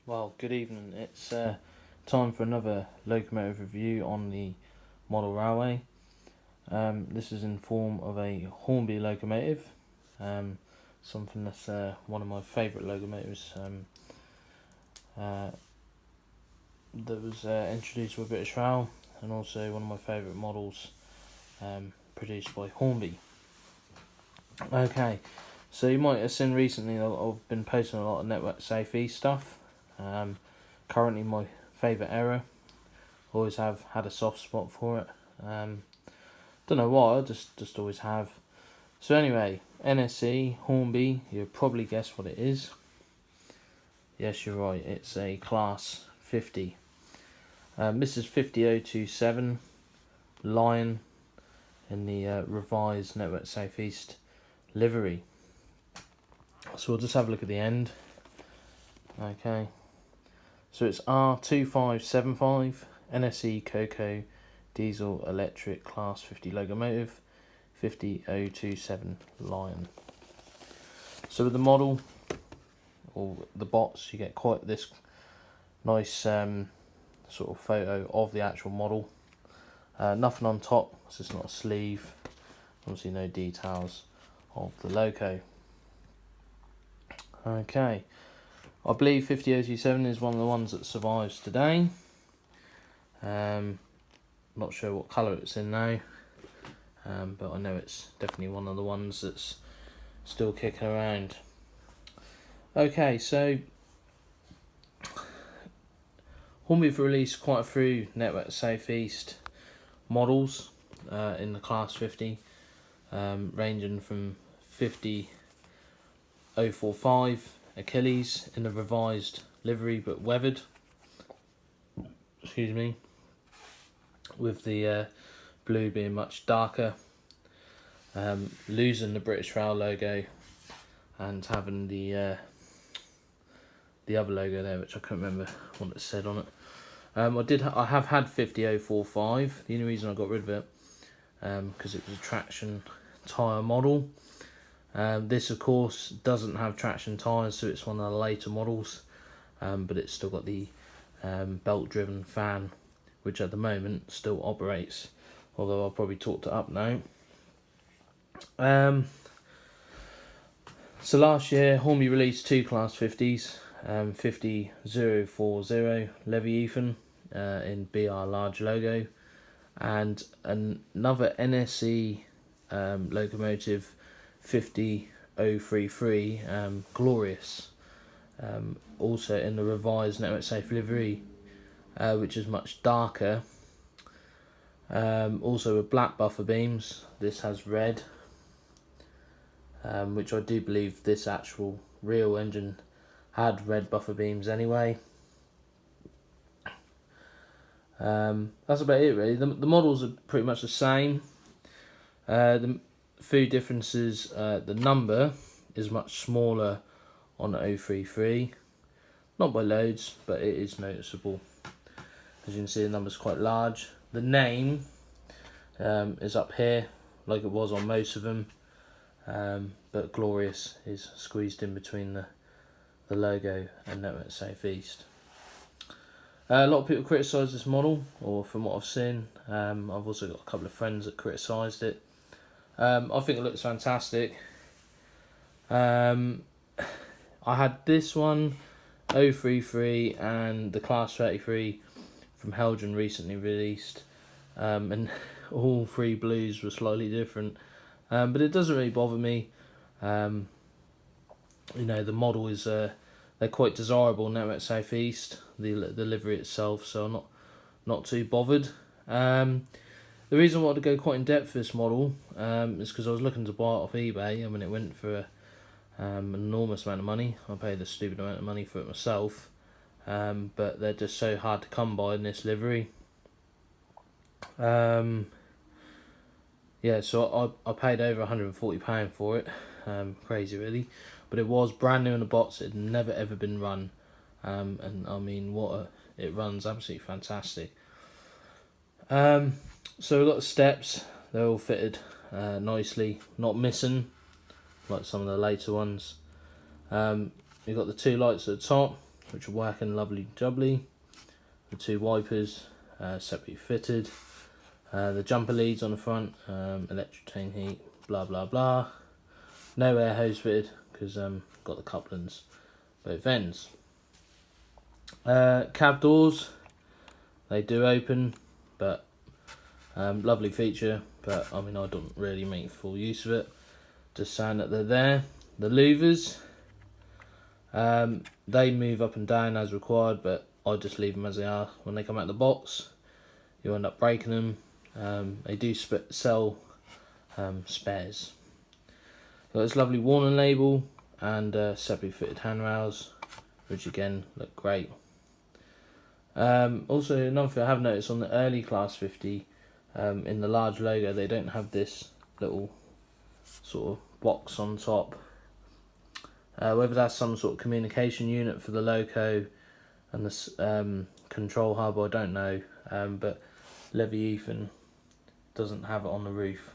Well, good evening. It's time for another locomotive review on the model railway. This is in form of a Hornby locomotive, something that's one of my favourite locomotives that was introduced with British Rail, and also one of my favourite models produced by Hornby. Okay, so you might have seen recently I've been posting a lot of Network Safe East stuff. Currently my favourite error. Always have had a soft spot for it. Don't know why, I just always have. So anyway, NSE, Hornby, you'll probably guess what it is. Yes, you're right, it's a Class 50. This is 50027 Lion in the revised Network Safe East livery. So we'll just have a look at the end. Okay. So it's R2575 NSE Coco diesel electric Class 50 locomotive, 50027 Lion. So with the model, or the bots, you get quite this nice sort of photo of the actual model. Nothing on top, so it's not a sleeve. Obviously no details of the loco. Okay. I believe 50027 is one of the ones that survives today. Not sure what colour it's in now, but I know it's definitely one of the ones that's still kicking around. Okay, so Hornby have released quite a few Network Safe East models in the Class 50, ranging from 50045 Achilles in the revised livery but weathered, excuse me, with the blue being much darker, losing the British Rail logo and having the other logo there, which I can't remember what it said on it. I have had 50045. The only reason I got rid of it because it was a traction tyre model. This of course doesn't have traction tyres, so it's one of the later models, but it's still got the belt driven fan, which at the moment still operates, although I'll probably talk it up now. So last year Hornby released two Class 50s, 50040 Leviathan in BR large logo, and another NSE locomotive 50033 Glorious, also in the revised Network Safe livery, which is much darker, also with black buffer beams. This has red, which I do believe this actual real engine had red buffer beams anyway. That's about it really. The models are pretty much the same. The few differences, the number is much smaller on the 033, not by loads, but it is noticeable. As you can see, the number's quite large. The name is up here like it was on most of them, but Glorious is squeezed in between the logo and Network Safe East. A lot of people criticise this model, or from what I've seen. I've also got a couple of friends that criticised it. I think it looks fantastic. I had this one, 033, and the Class 33 from Helgen recently released, and all three blues were slightly different, but it doesn't really bother me. You know, the model is they're quite desirable in Network Safe East, the livery itself, so I'm not too bothered. The reason I wanted to go quite in depth for this model is because I was looking to buy it off eBay. I mean, it went for an enormous amount of money. I paid a stupid amount of money for it myself, but they're just so hard to come by in this livery. Yeah, so I paid over £140 for it. Crazy really, but it was brand new in the box. It had never ever been run, and I mean, it runs absolutely fantastic. So we've got the steps, they're all fitted nicely, not missing like some of the later ones. You've got the two lights at the top, which are working lovely jubbly. The 2 wipers separately fitted. The jumper leads on the front, electric chain heat, blah blah blah. No air hose fitted because got the couplings both ends. Cab doors, they do open, but lovely feature, but I mean I don't really make full use of it, just saying that they're there. The louvers, they move up and down as required, but I just leave them as they are. When they come out of the box, you end up breaking them. They do sell spares. Got this lovely warning label and separately fitted handrails, which again look great. Also, another thing I have noticed on the early Class 50, in the large logo, they don't have this little sort of box on top. Whether that's some sort of communication unit for the loco and the control hub, I don't know. But Levy Ethan doesn't have it on the roof.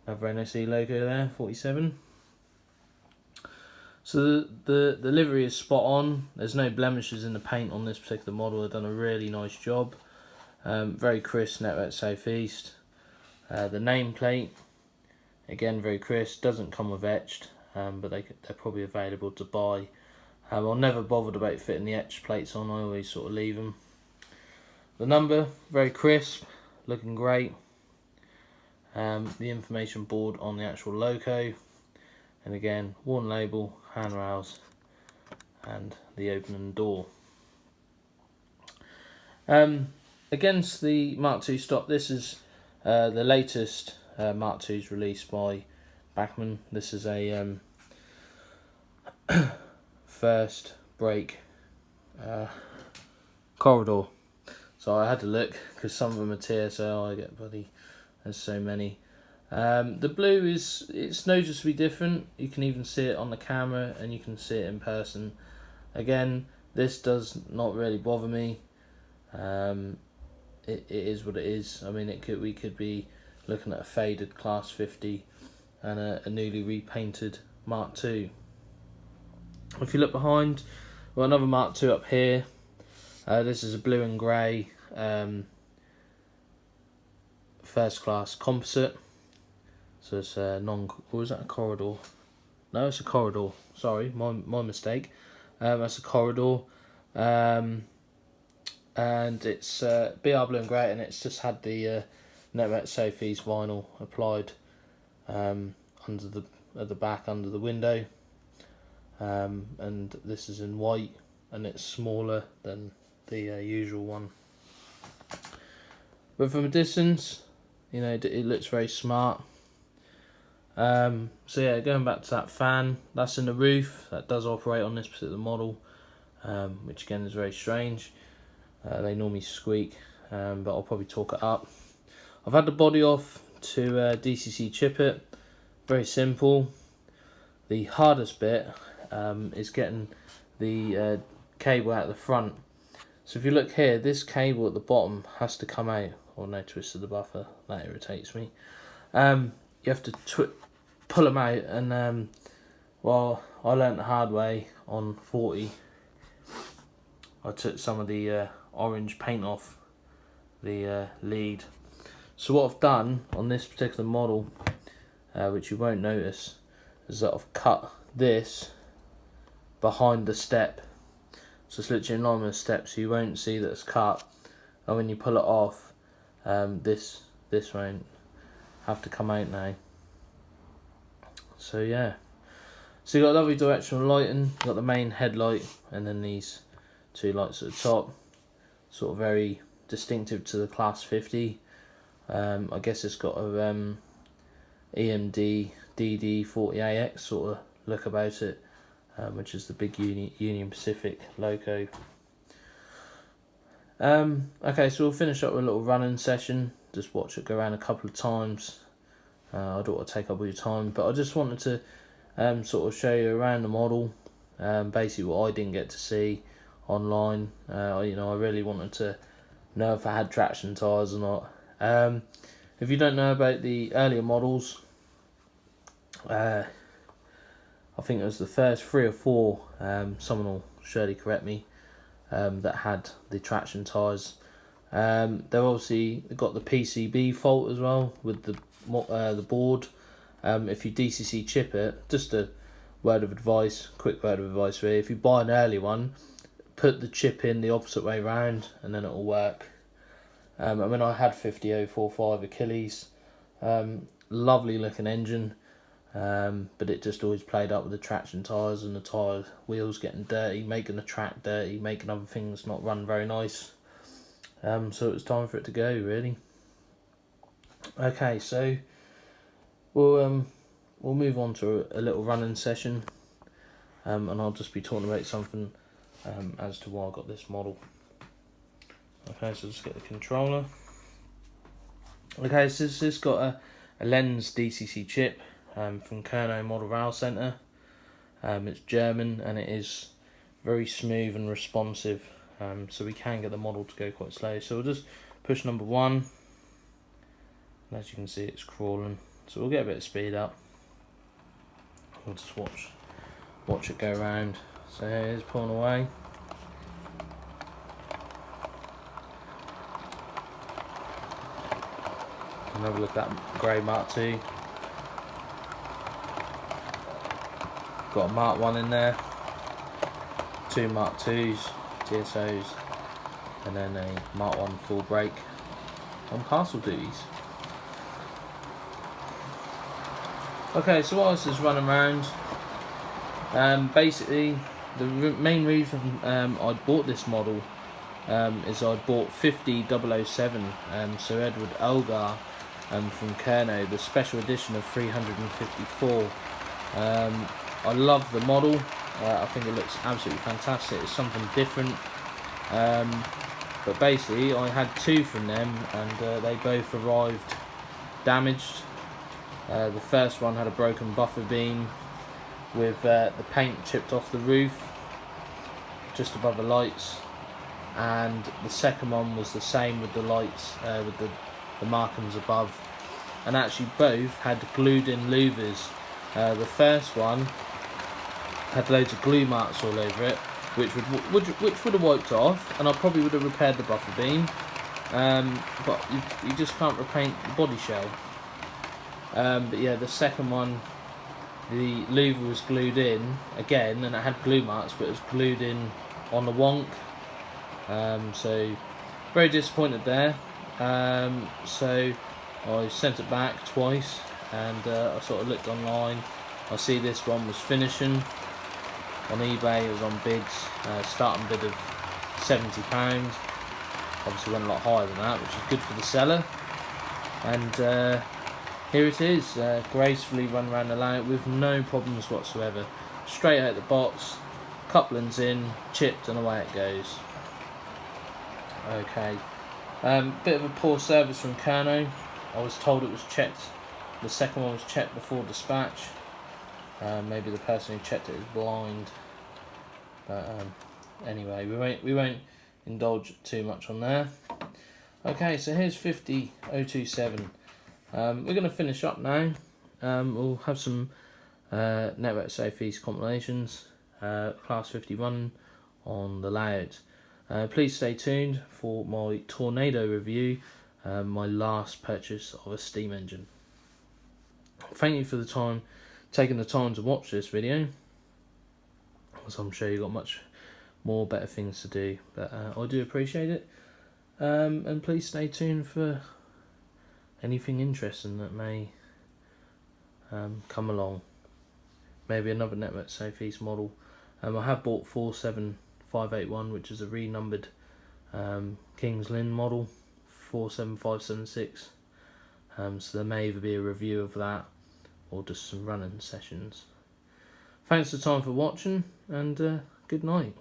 Another NSE logo there, 47. So the livery is spot on. There's no blemishes in the paint on this particular model. They've done a really nice job. Very crisp network South East. The nameplate, again very crisp. Doesn't come with etched, but they're probably available to buy. I'm never bothered about fitting the etched plates on. I always sort of leave them. The number, very crisp, looking great. The information board on the actual loco, and again warning label, handrails, and the opening door. Against the Mark II stock, this is the latest Mark II's released by Bachmann. This is a first break corridor. So I had to look because some of them are TSL. I get bloody, there's so many. The blue it's noticeably different. You can even see it on the camera and you can see it in person. Again, this does not really bother me. It is what it is. I mean, we could be looking at a faded Class 50 and a newly repainted Mark II. If you look behind, well, another Mark II up here. This is a blue and grey first class composite. So it's a or is that a corridor? No, it's a corridor. Sorry, my mistake. That's a corridor. And it's BR blue and grey, and it's just had the Network South East vinyl applied at the back under the window. And this is in white, and it's smaller than the usual one. But from a distance, you know, it looks very smart. So yeah, going back to that fan, that's in the roof. That does operate on this particular model, which again is very strange. They normally squeak, but I'll probably torque it up. I've had the body off to DCC chip it. Very simple. The hardest bit is getting the cable out the front. So if you look here, this cable at the bottom has to come out. Or no, twist of the buffer, that irritates me. You have to pull them out, and well, I learnt the hard way on 40. I took some of the orange paint off the lead. So what I've done on this particular model, which you won't notice, is that I've cut this behind the step. So it's literally in line with the step, so you won't see that it's cut. And when you pull it off, this won't have to come out now. So yeah, so you got lovely directional lighting. You got the main headlight, and then these 2 lights at the top, sort of very distinctive to the Class 50. I guess it's got a EMD DD40AX sort of look about it, which is the big Union Pacific logo. Okay, so we'll finish up with a little running session. Just watch it go around a couple of times. I don't want to take up all your time, but I just wanted to sort of show you around the model, basically what I didn't get to see online. You know, I really wanted to know if I had traction tyres or not. If you don't know about the earlier models, I've I think it was the first 3 or 4, someone will surely correct me, that had the traction tyres. They've obviously got the PCB fault as well with the board. If you DCC chip it, just a word of advice, quick word of advice really, if you buy an early one, put the chip in the opposite way round and then it'll work. I mean, I had 50045 Achilles, lovely looking engine, but it just always played up with the traction tyres and the tyre wheels getting dirty, making the track dirty, making other things not run very nice. So it was time for it to go really. Okay, so we'll move on to a little running session, and I'll just be talking about something as to why I got this model. Okay, so let's get the controller. Okay, so this has got a lens DCC chip from Kerno Model Rail Centre. It's German and it is very smooth and responsive, so we can get the model to go quite slow. So we'll just push number 1, and as you can see it's crawling, so we'll get a bit of speed up. We'll just watch it go around. So here's pulling away. And have a look at that grey Mark II. Got a Mark 1 in there, 2 Mark 2s, TSOs, and then a Mark 1 full brake on parcel duties. Okay, so while this is running around, basically the main reason I bought this model is I bought 50007 Sir Edward Elgar from Kerno, the special edition of 354. I love the model. I think it looks absolutely fantastic. It's something different. But basically I had 2 from them and they both arrived damaged. The first one had a broken buffer beam with the paint chipped off the roof just above the lights, and the second one was the same with the lights, with the markings above, and actually both had glued in louvers. The first one had loads of glue marks all over it, which would have wiped off, and I probably would have repaired the buffer beam, but you just can't repaint the body shell. But yeah, the second one, the louver was glued in again, and it had glue marks, but it was glued in on the wonk. So very disappointed there. So I sent it back twice, and I sort of looked online. I see this one was finishing on eBay. It was on bids, starting bid of £70. Obviously went a lot higher than that, which is good for the seller. And here it is, gracefully run around the layout with no problems whatsoever. Straight out the box, couplings in, chipped, and away it goes. Okay, bit of a poor service from Kerno. I was told it was checked. The second one was checked before dispatch. Maybe the person who checked it is blind. But anyway, we won't indulge too much on there. Okay, so here's 50027. We're going to finish up now. We'll have some Network Safe East compilations, Class 51 on the layout. Please stay tuned for my Tornado review, my last purchase of a steam engine. Thank you for taking the time to watch this video, as I'm sure you've got much more better things to do, but I do appreciate it. And please stay tuned for anything interesting that may come along. Maybe another Network Safe East model. I have bought 47581, which is a renumbered Kings Lynn model, 47576. So there may either be a review of that or just some running sessions. Thanks for the time for watching, and good night.